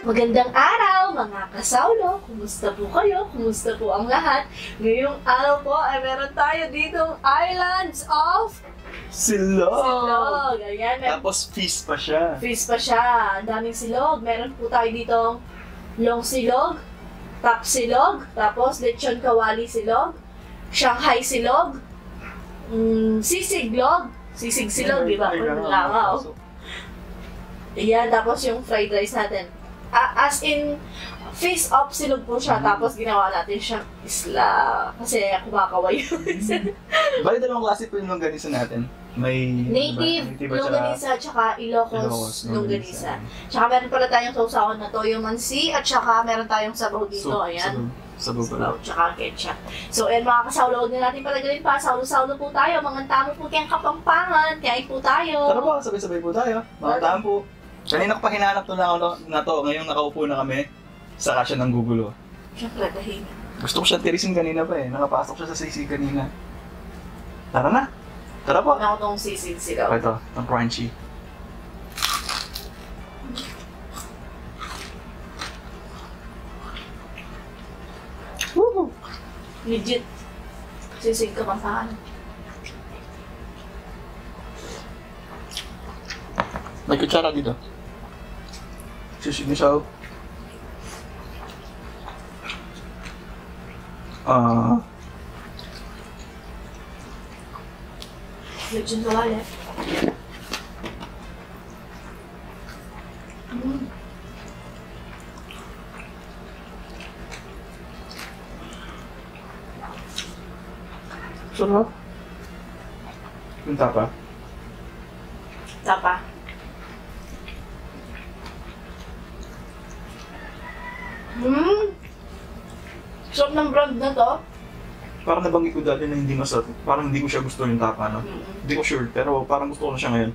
Magandang araw mga kasawlo! Kumusta po kayo? Kumusta po ang lahat? Ngayong araw po ay meron tayo ditong Islands of Silog! Ayan, Tapos feast pa siya. feast pa siya. Ang daming silog. Meron po tayo ditong long silog, top silog, tapos lechon kawali silog, Shanghai silog, sisiglog, sisig silog, di ba? Langaw. Ayan, tapos yung fried rice natin. As in, face up silog po siya, tapos ginawa natin siyang isla. Kasi kumakaway yung isa. Bali, dalawang klase po yung longganisa natin. May Native longganisa, tsaka Ilocos longganisa. Tsaka meron pala tayong sausawan na toyo mansi, at tsaka meron tayong sabaw dito, ayan. Sabaw pala. Sabaw, tsaka ketchup. So, ayan mga kasawlo, huwag na natin palagaling pa. Saulo-saulo po tayo, mga tamo po kayang Kapampangan, kain po tayo. Tara po, sabay-sabay po tayo. Mga tahan po. Kanina ko pa hinanap na to, ngayong nakaupo na kami. Saka siya nang gugulo. Siyempre, tahimik. Gusto ko siya tirisin kanina pa eh. Nakapasok siya sa sisig kanina. Tara na. Tara po. Ako tong sisig sigaw. Ito, ang crunchy. Woohoo! Legit. Sisig ka masahan. May kutsara dito. Sisig na siya. Lechon kawali. Sarap. Yung tapa. Tapa. Sarap ng brand na to. Parang nabanggit ko dati na hindi masarap. Parang hindi ko siya gusto yung tapa, no? Hindi ko sure, pero parang gusto ko na siya ngayon.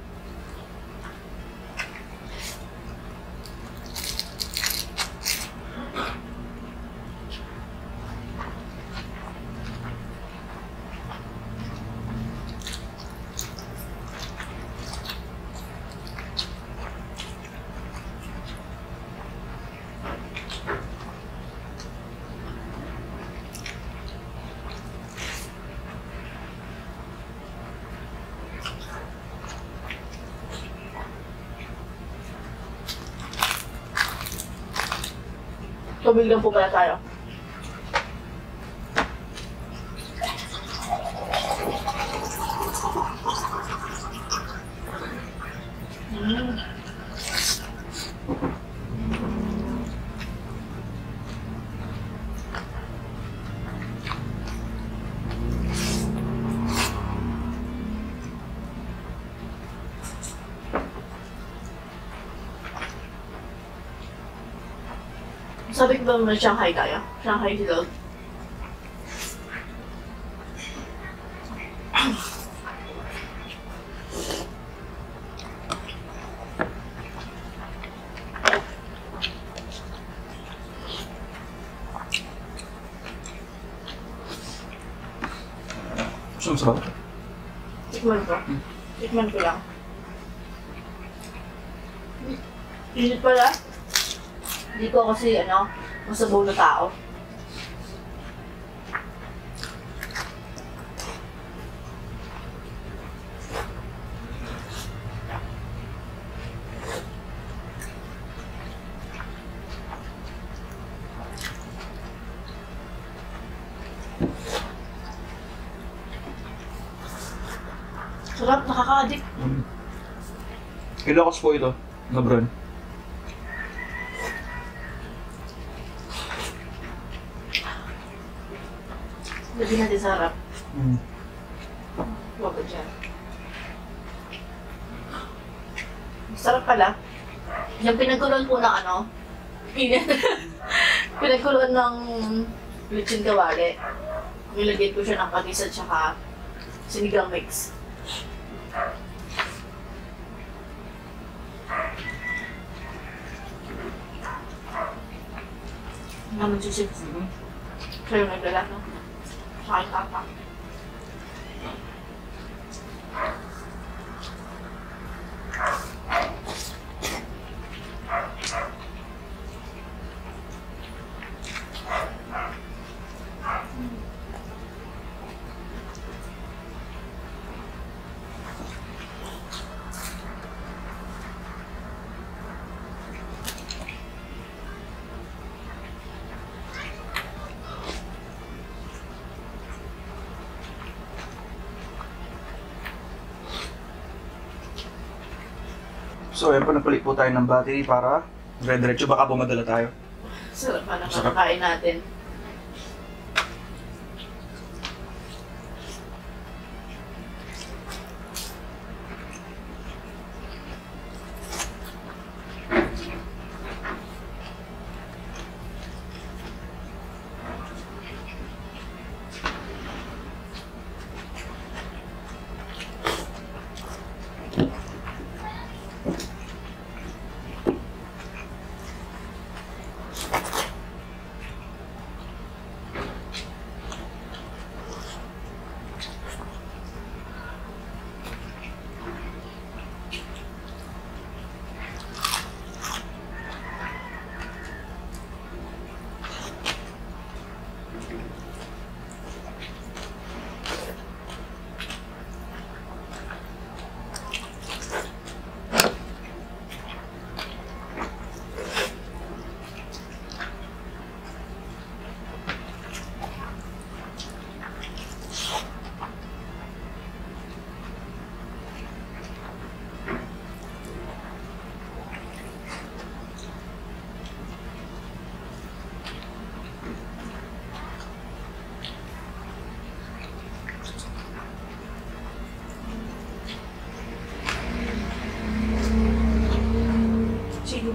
Tubig lang po pala tayo. Sabi ko ba naman Shanghai tayo? Shanghai silog. Gusto mo sarap? Tikman ko. Tikman ko lang. Init pala. Hindi ko kasi, masabaw na tao. Sarap, nakaka-addict. Ilocos po ito, na brand. Lagi natin sa harap. Huwag ka dyan. Sarap pala. Yung pinagkuluan po ng pinagkuluan ng lechon kawali. Nilagyan ko siya ng patis at saka sinigang mix. Naman sisig. Siya yung nagdala, no? Saka yung tapa. So, ayan po, nagpalit po tayo ng battery para dire-diretso baka bumadala tayo. Sarap pa naman Sarap. ang kain natin. Sige.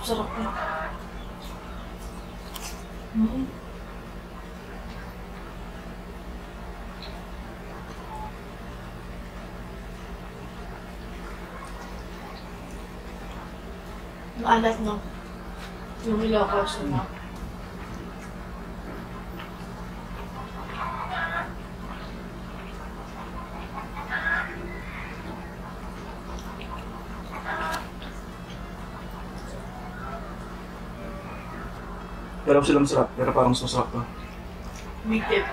Sarap na. Maalat, no? Yung Ilocos, no? Pero sila masarap, pero parang mas masarap to. Bigtip.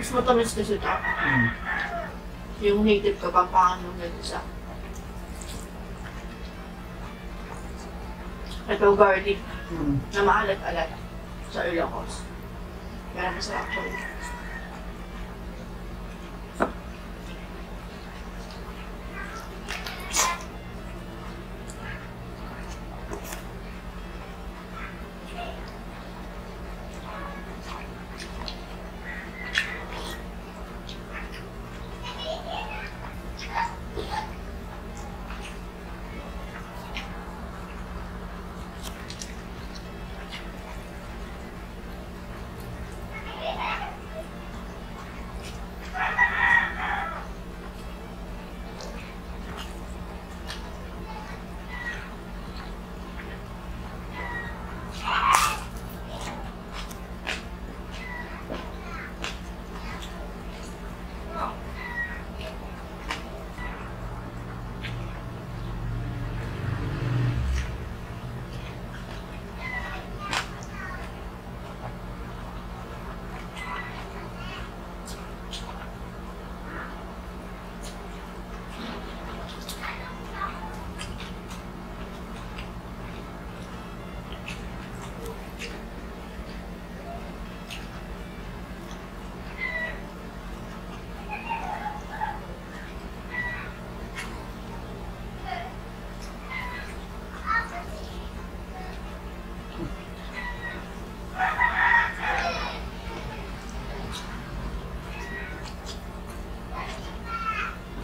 Mas matamis kasi ito. Yung native Kapampangan ng Medusa. Ito garlic na maalat-alat sa Ilocos. Kaya masarap siya.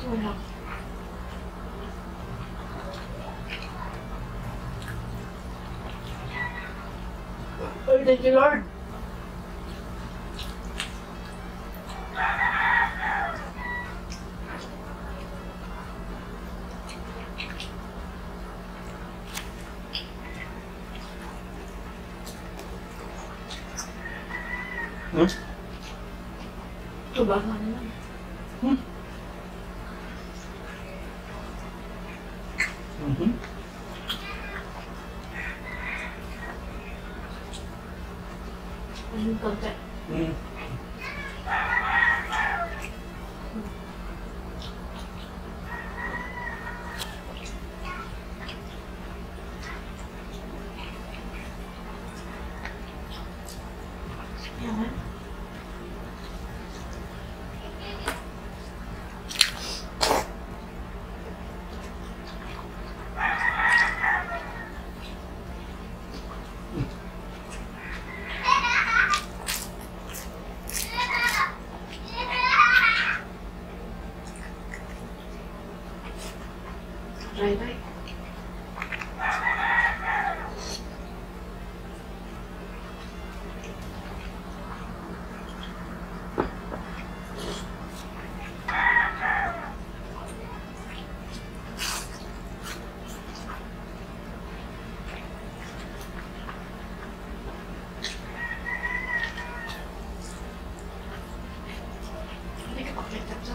Wala. Oh, thank you, Lord. Hmm? Tubahan naman. Hmm? Mhm. Ayun, konti. Hmm. Yan. Right. Hindi ka pa kita sa.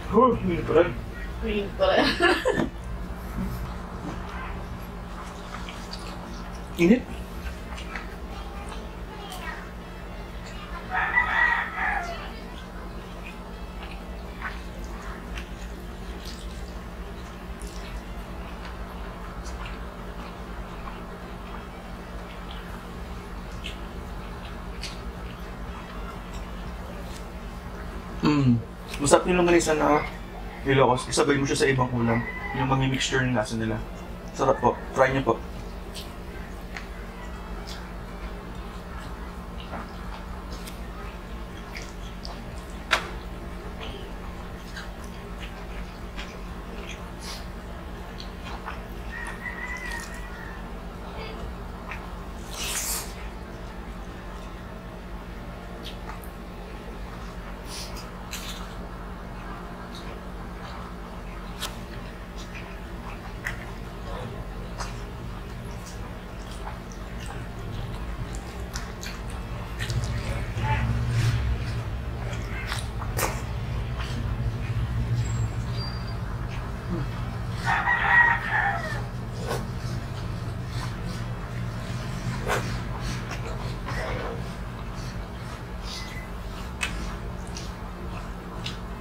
Oh, hindi pa rin. Green pala. Init. Masarap yung longganisa na Ilocos. Isabay mo siya sa ibang ulam. Yung mga mixture ng lasa nila. Sarap po. Try niyo po.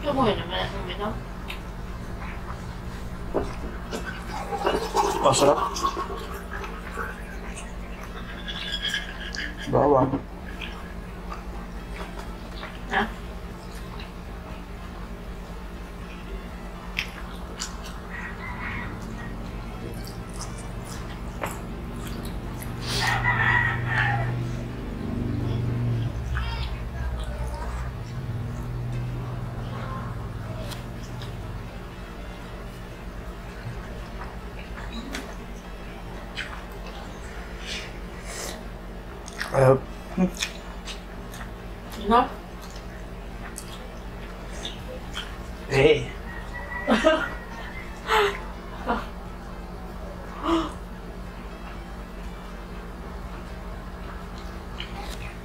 Kamuha naman ang uminom. Masarap. Bawang. Ha? Ano? Eh.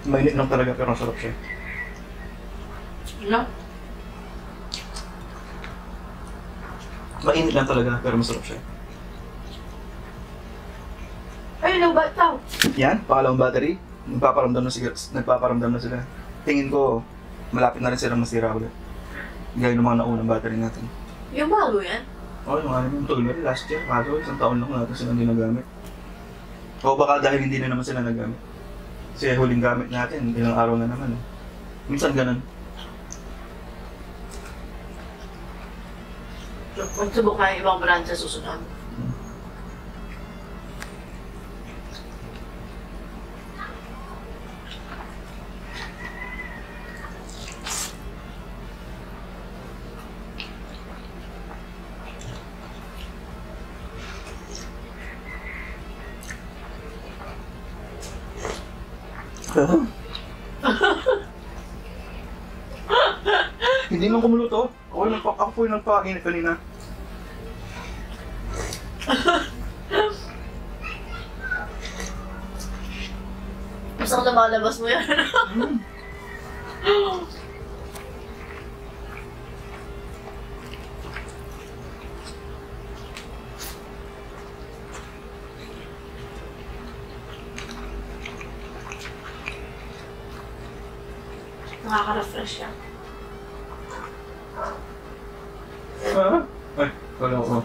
Mainit lang talaga pero masarap siya. Ano? Mainit lang talaga pero masarap siya. Ay, ilang bata? Yan, pangalawang battery. Nagpaparamdam na sila. Tingin ko, malapit na rin silang masira ulit. Gaya ng mga naunang battery natin. Yung bago yan? Oo, yung ano yung tuloy last year. Kaso, isang taon lang natin sila hindi nagamit. O baka dahil hindi na naman sila nagamit. Kasi huling gamit natin, ilang araw na naman. Minsan ganun. Magsubok na yung ibang brand sa susunod. Hindi man kumuluto. Ako po yung nagpakainit kanina. Basta lumalabas mo yan. Nakaka-refresh yan. Ay, kala ko.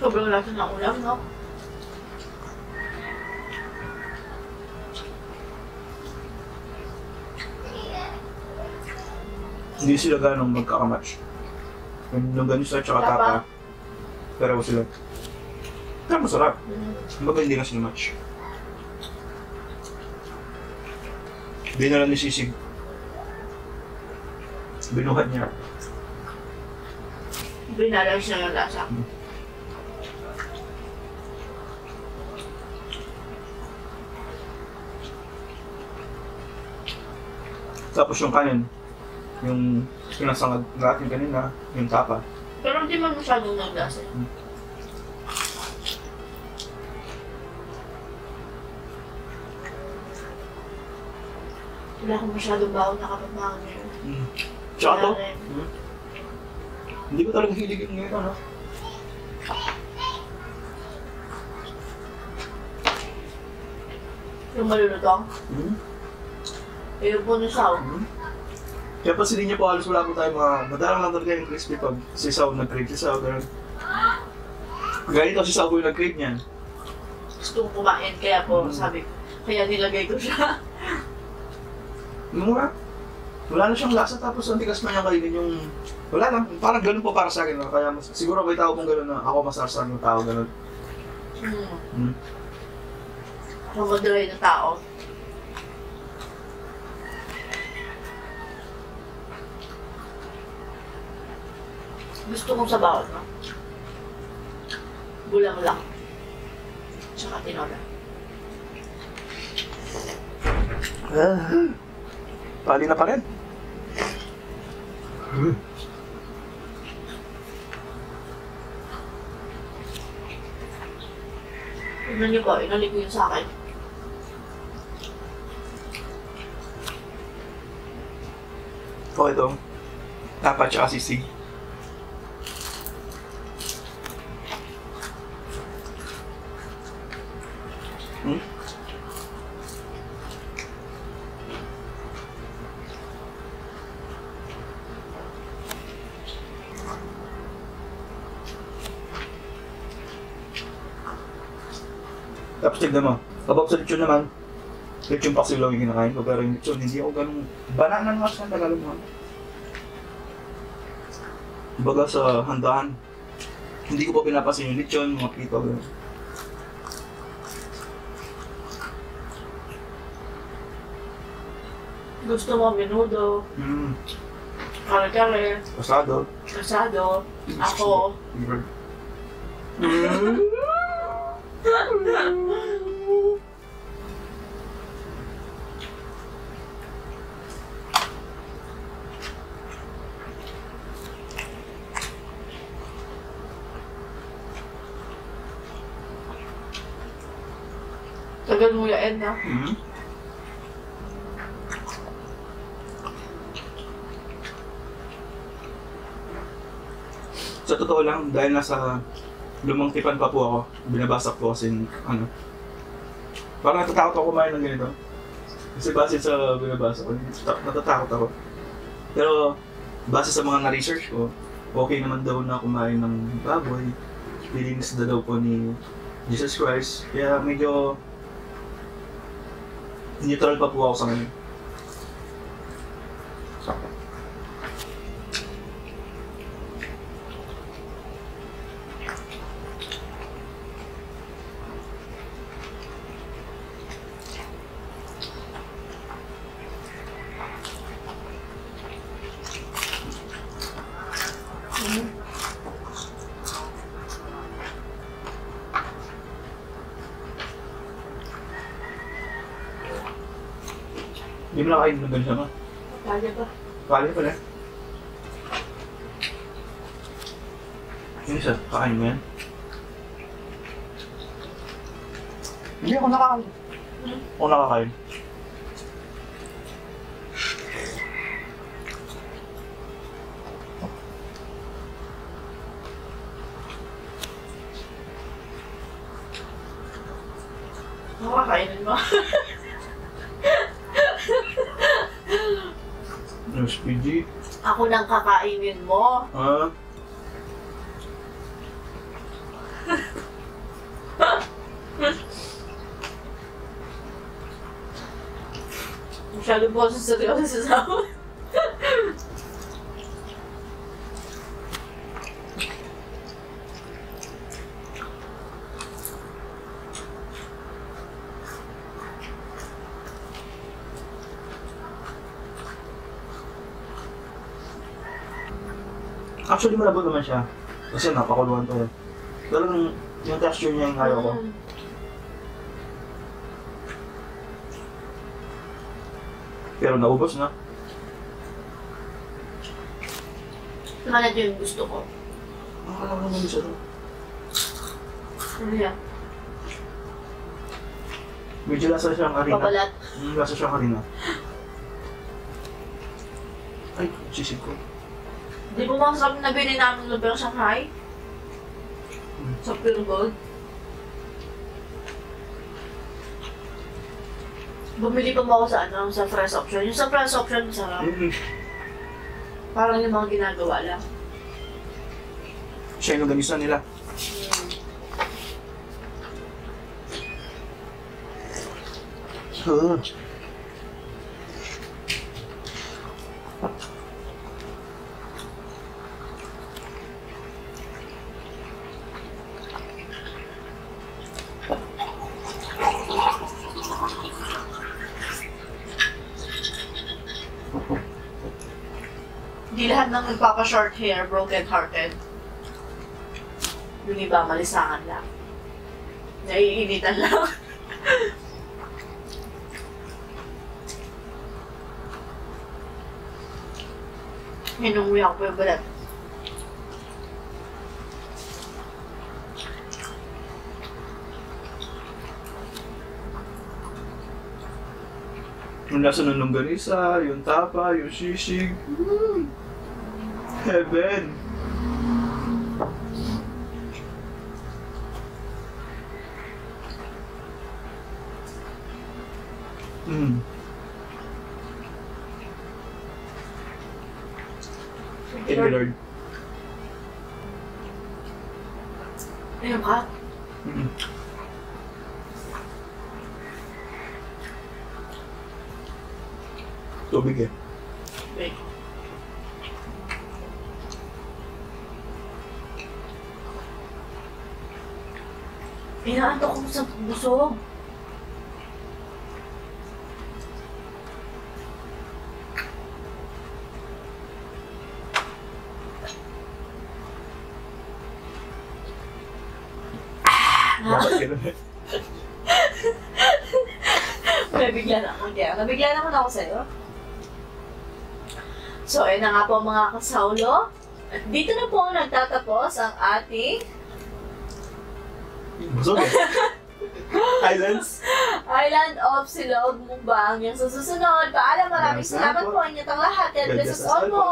Sobrang lasa ng ulam, no? Hindi sila ganong magkakamatch. Yung ganito at saka tapa. Pero sila. Pero masarap. Kumbaga hindi na sila match. Hindi na lang ni Sisig. Binuhat niya. Binalag siya yung lasa. Tapos yung kanin, yung pinasangag natin kanina, yung tapa. Pero hindi man masyadong naglasa. Wala akong masyadong baon na kapag mga ngayon. Tsaka to, hindi ko talaga hilig yung ngayon, ano? Yung malulutong. Ayun po na saw. Kaya pa hindi niya po halos wala po tayo madalang lang talaga yung crispy pag sisaw, nag-crave sisaw, gano'n. Ganito sisaw po yung nag-crave niyan. Gusto kong kumain, kaya po sabi ko, kaya nilagay ko siya. Mura. Wala na siyang lasa tapos ang tigas na niya kainin yung... Wala lang, parang gano'n po para sa akin. No? Kaya siguro may tao pong gano'n na ako masarsar yung tao gano'n. Ako madry na tao. Gusto kong sabaw, no? Gulang lang. Tsaka tinola. Pali na pa rin. Tignan niyo po, inalik ko yun sa akin. O ito, tapa tsaka sisig. Tapos tignan mo, kapag sa lechon naman, lechon paksilaw yung kinakain ko, pero yung lechon, hindi ako ganun, banana nga sa Tagalog mo. Baga sa handaan, hindi ko pa pinapasin yung lechon, mga pito, gano'n. Gusto mo menudo, kare-kare, Pasado. asado, ako. Tagal mo yain na. Sa totoo lang, dahil nasa lumang tipan pa po ako, binabasa ko kasi parang natatakot ako kumain ng ganito. Kasi base sa binabasa ko, natatakot ako. Pero base sa mga na-research ko, okay naman daw na kumain ng baboy. Lilinis na daw po ni Jesus Christ. Kaya medyo neutral pa po ako sa ngayon. Hindi mo nakakain ng ganito, no? Kaya ba? Kali pala. Yung isa, kakain mo yan? Hindi ako nakakain. Ako nakakain. Makakainin mo. SPG. Ako nang kakainin mo. Ah. Masyado po sa seryoso sa sahod. Actually, malabot naman siya. Kasi napakuluan to. Pero yung texture niya yung ayaw ko. Pero naubos na. Naman yung gusto ko. Alam naman siya to. Ano yan? Medyo lasa siyang harina. Pabalat. Lasa siyang harina. Ay, sisig ko. Di ba mga sabi na bili namin lumpiang Shanghai? Sa Pure Gold? Bumili pa mo ako sa sa fresh option. Yung sa fresh option, masarap. Parang yung mga ginagawa lang. Siya yung ganisa nila. Hindi lahat ng nagpapa-short hair, broken-hearted. Yung iba, malisangan lang. Naiinitan lang. Hinunguya ko pa yung balat. Yung lasa ng longganisa, yung tapa, yung sisig. Heaven! Thank you, Lord. Ayun ka? Tubig eh. Wait. Inaantok ko sa busog. Dapat ganun. Nabigla na ako. Nabigla naman ako sa'yo. So, ayun na nga po mga kasaulo. At dito na po nagtatapos ang ating Busog eh. Islands. Island of Silog Mukbang. Yung sa susunod, paalam, maraming salamat po. Inyong lahat. God bless us all po.